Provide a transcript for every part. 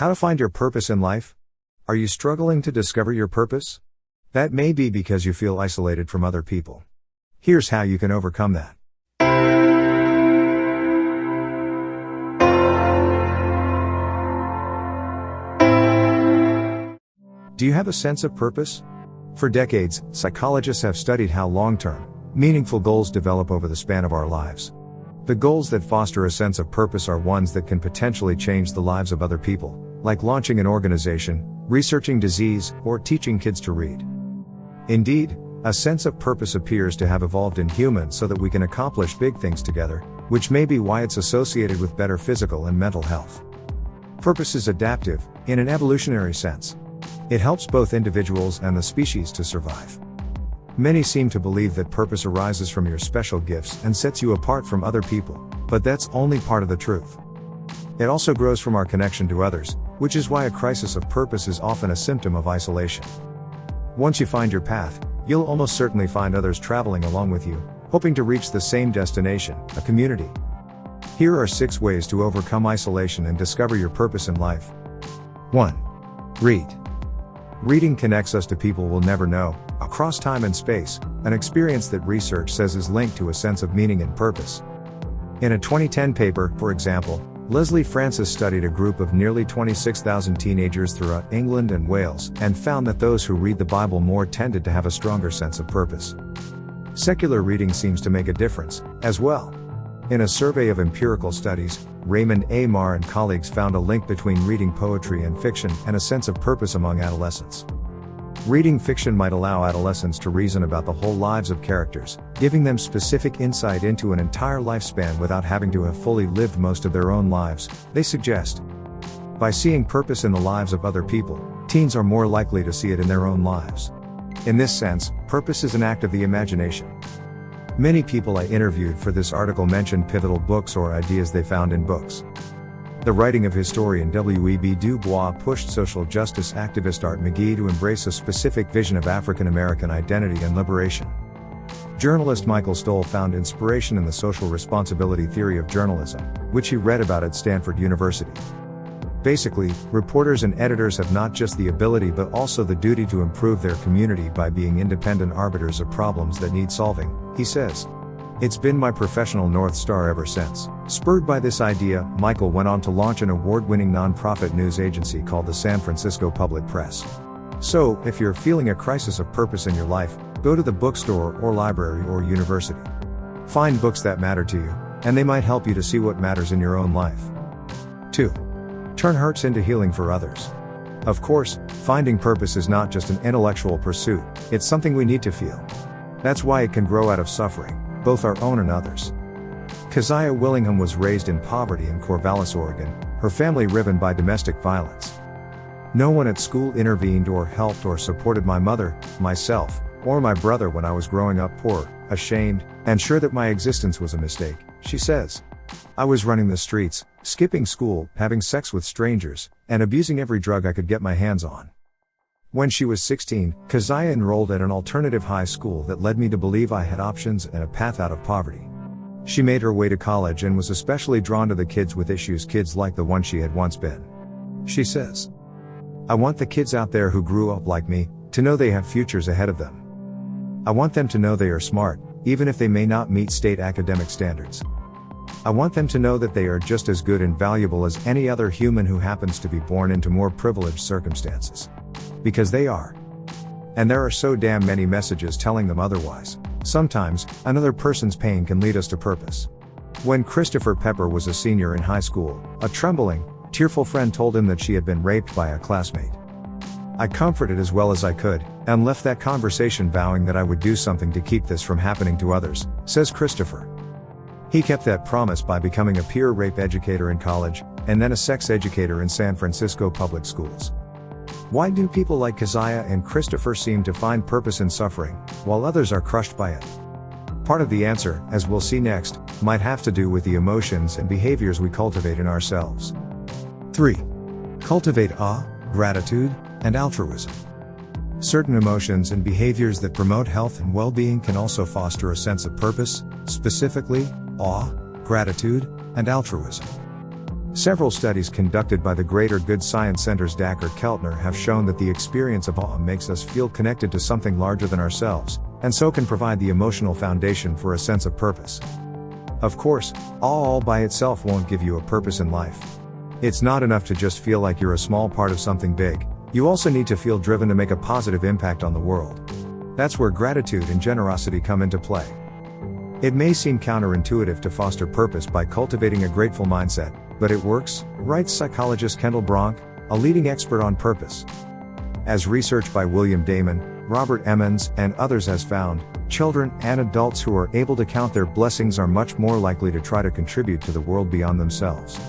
How to find your purpose in life? Are you struggling to discover your purpose? That may be because you feel isolated from other people. Here's how you can overcome that. Do you have a sense of purpose? For decades, psychologists have studied how long-term, meaningful goals develop over the span of our lives. The goals that foster a sense of purpose are ones that can potentially change the lives of other people, like launching an organization, researching disease, or teaching kids to read. Indeed, a sense of purpose appears to have evolved in humans so that we can accomplish big things together, which may be why it's associated with better physical and mental health. Purpose is adaptive, in an evolutionary sense. It helps both individuals and the species to survive. Many seem to believe that purpose arises from your special gifts and sets you apart from other people, but that's only part of the truth. It also grows from our connection to others, which is why a crisis of purpose is often a symptom of isolation. Once you find your path, you'll almost certainly find others traveling along with you, hoping to reach the same destination, a community. Here are 6 ways to overcome isolation and discover your purpose in life. 1. Read. Reading connects us to people we'll never know, across time and space, an experience that research says is linked to a sense of meaning and purpose. In a 2010 paper, for example, Leslie Francis studied a group of nearly 26,000 teenagers throughout England and Wales, and found that those who read the Bible more tended to have a stronger sense of purpose. Secular reading seems to make a difference, as well. In a survey of empirical studies, Raymond A. Marr and colleagues found a link between reading poetry and fiction and a sense of purpose among adolescents. Reading fiction might allow adolescents to reason about the whole lives of characters, giving them specific insight into an entire lifespan without having to have fully lived most of their own lives, they suggest. By seeing purpose in the lives of other people, teens are more likely to see it in their own lives. In this sense, purpose is an act of the imagination. Many people I interviewed for this article mentioned pivotal books or ideas they found in books. The writing of historian W.E.B. Du Bois pushed social justice activist Art McGee to embrace a specific vision of African American identity and liberation. Journalist Michael Stoll found inspiration in the social responsibility theory of journalism, which he read about at Stanford University. Basically, reporters and editors have not just the ability but also the duty to improve their community by being independent arbiters of problems that need solving, he says. It's been my professional North Star ever since. Spurred by this idea, Michael went on to launch an award-winning nonprofit news agency called the San Francisco Public Press. So, if you're feeling a crisis of purpose in your life, go to the bookstore or library or university. Find books that matter to you, and they might help you to see what matters in your own life. 2. Turn hurts into healing for others. Of course, finding purpose is not just an intellectual pursuit, it's something we need to feel. That's why it can grow out of suffering, both our own and others. Keziah Willingham was raised in poverty in Corvallis, Oregon, her family riven by domestic violence. No one at school intervened or helped or supported my mother, myself, or my brother when I was growing up poor, ashamed, and sure that my existence was a mistake, she says. I was running the streets, skipping school, having sex with strangers, and abusing every drug I could get my hands on. When she was 16, Keziah enrolled at an alternative high school that led me to believe I had options and a path out of poverty. She made her way to college and was especially drawn to the kids with issues, kids like the one she had once been. She says, I want the kids out there who grew up like me, to know they have futures ahead of them. I want them to know they are smart, even if they may not meet state academic standards. I want them to know that they are just as good and valuable as any other human who happens to be born into more privileged circumstances. Because they are. And there are so damn many messages telling them otherwise. Sometimes, another person's pain can lead us to purpose. When Christopher Pepper was a senior in high school, a trembling, tearful friend told him that she had been raped by a classmate. I comforted as well as I could, and left that conversation vowing that I would do something to keep this from happening to others, says Christopher. He kept that promise by becoming a peer rape educator in college, and then a sex educator in San Francisco public schools. Why do people like Keziah and Christopher seem to find purpose in suffering, while others are crushed by it? Part of the answer, as we'll see next, might have to do with the emotions and behaviors we cultivate in ourselves. 3. Cultivate awe, gratitude, and altruism. Certain emotions and behaviors that promote health and well-being can also foster a sense of purpose, specifically, awe, gratitude, and altruism. Several studies conducted by the Greater Good Science Center's Dacher Keltner have shown that the experience of awe makes us feel connected to something larger than ourselves, and so can provide the emotional foundation for a sense of purpose. Of course, awe all by itself won't give you a purpose in life. It's not enough to just feel like you're a small part of something big, you also need to feel driven to make a positive impact on the world. That's where gratitude and generosity come into play. It may seem counterintuitive to foster purpose by cultivating a grateful mindset, but it works, writes psychologist Kendall Bronk, a leading expert on purpose. As research by William Damon, Robert Emmons, and others has found, children and adults who are able to count their blessings are much more likely to try to contribute to the world beyond themselves.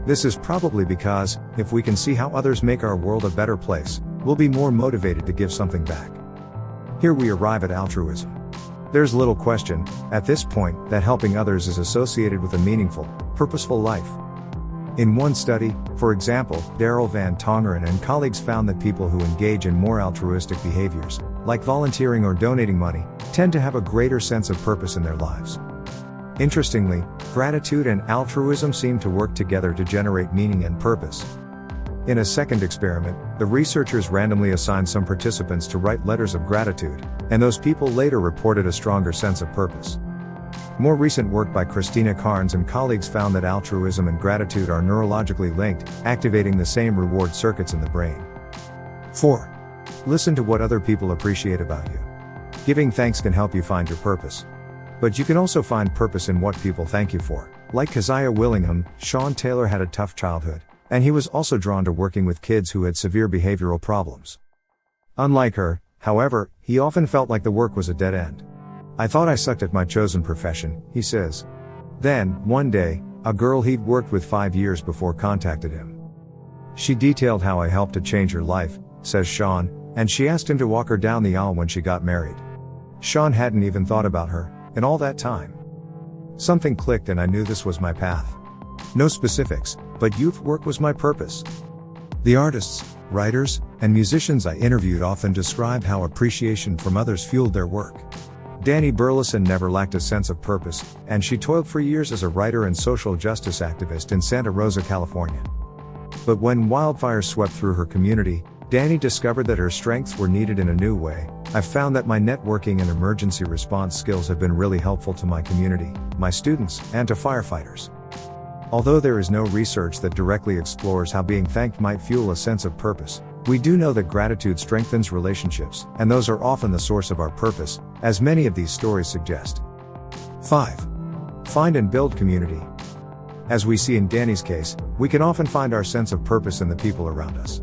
This is probably because, if we can see how others make our world a better place, we'll be more motivated to give something back. Here we arrive at altruism. There's little question, at this point, that helping others is associated with a meaningful, purposeful life. In one study, for example, Daryl Van Tongeren and colleagues found that people who engage in more altruistic behaviors, like volunteering or donating money, tend to have a greater sense of purpose in their lives. Interestingly, gratitude and altruism seem to work together to generate meaning and purpose. In a second experiment, the researchers randomly assigned some participants to write letters of gratitude, and those people later reported a stronger sense of purpose. More recent work by Christina Carnes and colleagues found that altruism and gratitude are neurologically linked, activating the same reward circuits in the brain. 4. Listen to what other people appreciate about you. Giving thanks can help you find your purpose. But you can also find purpose in what people thank you for. Like Keziah Willingham, Sean Taylor had a tough childhood, and he was also drawn to working with kids who had severe behavioral problems. Unlike her, however, he often felt like the work was a dead end. I thought I sucked at my chosen profession, he says. Then, one day, a girl he'd worked with 5 years before contacted him. She detailed how I helped to change her life, says Sean, and she asked him to walk her down the aisle when she got married. Sean hadn't even thought about her, in all that time. Something clicked and I knew this was my path. No specifics, but youth work was my purpose. The artists, writers, and musicians I interviewed often described how appreciation from others fueled their work. Danny Burleson never lacked a sense of purpose, and she toiled for years as a writer and social justice activist in Santa Rosa, California. But when wildfires swept through her community, Danny discovered that her strengths were needed in a new way. I've found that my networking and emergency response skills have been really helpful to my community, my students, and to firefighters. Although there is no research that directly explores how being thanked might fuel a sense of purpose, we do know that gratitude strengthens relationships, and those are often the source of our purpose, as many of these stories suggest. 5. Find and build community. As we see in Danny's case, we can often find our sense of purpose in the people around us.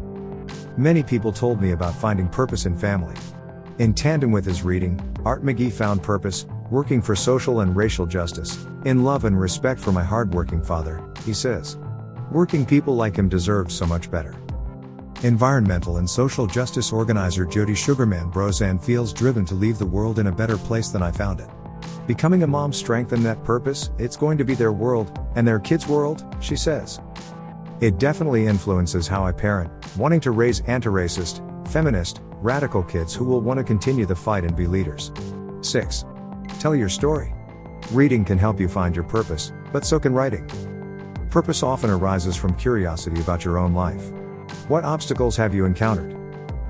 Many people told me about finding purpose in family. In tandem with his reading, Art McGee found purpose, working for social and racial justice, in love and respect for my hardworking father, he says. Working people like him deserved so much better. Environmental and social justice organizer Jody Sugarman Brozan feels driven to leave the world in a better place than I found it. Becoming a mom strengthened that purpose. It's going to be their world, and their kids' world, she says. It definitely influences how I parent, wanting to raise anti-racist, feminist, radical kids who will want to continue the fight and be leaders. 6. Tell your story. Reading can help you find your purpose, but so can writing. Purpose often arises from curiosity about your own life. What obstacles have you encountered?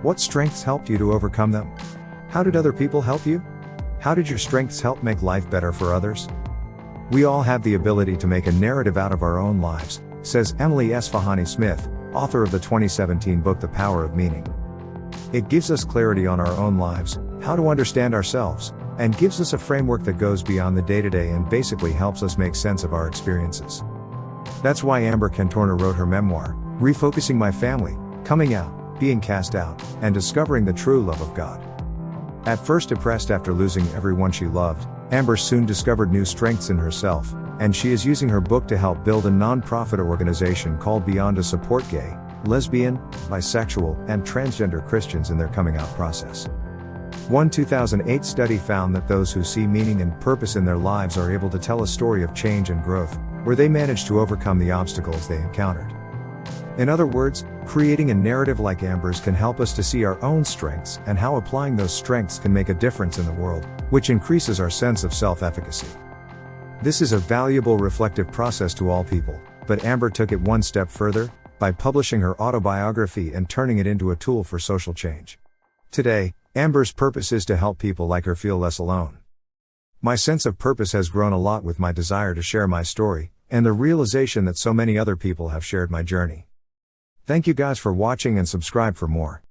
What strengths helped you to overcome them? How did other people help you? How did your strengths help make life better for others? We all have the ability to make a narrative out of our own lives, says Emily Esfahani Smith, author of the 2017 book The Power of Meaning. It gives us clarity on our own lives, how to understand ourselves, and gives us a framework that goes beyond the day-to-day and basically helps us make sense of our experiences. That's why Amber Cantorna wrote her memoir, Refocusing My Family, Coming Out, Being Cast Out, and Discovering the True Love of God. At first depressed after losing everyone she loved, Amber soon discovered new strengths in herself, and she is using her book to help build a non-profit organization called Beyond to support gay, lesbian, bisexual, and transgender Christians in their coming out process. One 2008 study found that those who see meaning and purpose in their lives are able to tell a story of change and growth, where they manage to overcome the obstacles they encountered. In other words, creating a narrative like Amber's can help us to see our own strengths and how applying those strengths can make a difference in the world, which increases our sense of self-efficacy. This is a valuable reflective process to all people, But Amber took it one step further, by publishing her autobiography and turning it into a tool for social change. Today, Amber's purpose is to help people like her feel less alone. My sense of purpose has grown a lot with my desire to share my story, and the realization that so many other people have shared my journey. Thank you guys for watching and subscribe for more.